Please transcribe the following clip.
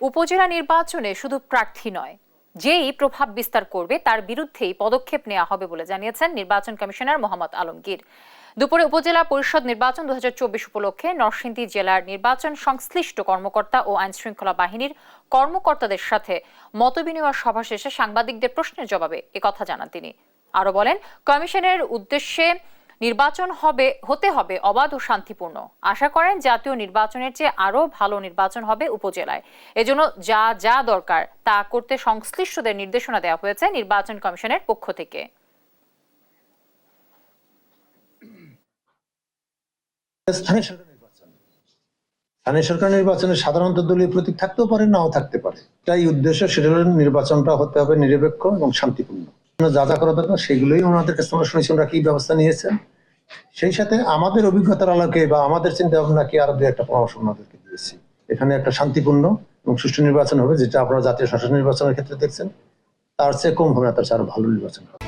উপজেলা নির্বাচনে শুধু প্রার্থী নয়, যেই প্রভাব বিস্তার করবে তার বিরুদ্ধেই পদক্ষেপ নেওয়া হবে বলে জানিয়েছেন নির্বাচন কমিশনার মোহাম্মদ আলমগীর। দুপুরে উপজেলা পরিষদ নির্বাচন 2024 উপলক্ষে নরসিংদী জেলার নির্বাচন সংশ্লিষ্ট কর্মকর্তা ও আইনশৃঙ্খলা বাহিনীর কর্মকর্তাদের সাথে মতবিনিময় সভা শেষে সাংবাদিকদের প্রশ্নের জবাবে একথা জানান তিনি। আরো বলেন, কমিশনের উদ্দেশ্যে নির্বাচন হতে হবে অবাধ ও শান্তিপূর্ণ। আশা করেন জাতীয় নির্বাচনের চেয়ে আরো ভালো নির্বাচন হবে উপজেলায়। এজন্য যা যা দরকার তা করতে সংশ্লিষ্টদের নির্দেশনা দেওয়া হয়েছে নির্বাচন কমিশনের পক্ষ থেকে। স্থানীয় সরকার নির্বাচনে সাধারণত দলীয় প্রতীক থাকতেও পারে, নাও থাকতে পারে। এটাই উদ্দেশ্য, সেটা হলো নির্বাচনটা হতে হবে নিরপেক্ষ এবং শান্তিপূর্ণ। যা যা করা দরকার সেগুলোই ওনাদের কাছে আমরা শুনেছি ওনারা কি ব্যবস্থা নিয়েছেন। সেই সাথে আমাদের অভিজ্ঞতার আলোকে বা আমাদের চিন্তা ভাবনা কি আরো একটা পরামর্শ ওনাদেরকে দিয়েছি। এখানে একটা শান্তিপূর্ণ এবং সুষ্ঠু নির্বাচন হবে, যেটা আপনারা জাতীয় সংসদ নির্বাচনের ক্ষেত্রে দেখছেন। তার চেয়ে কম হবে না, তার চেয়ে আরো ভালো নির্বাচন হবে।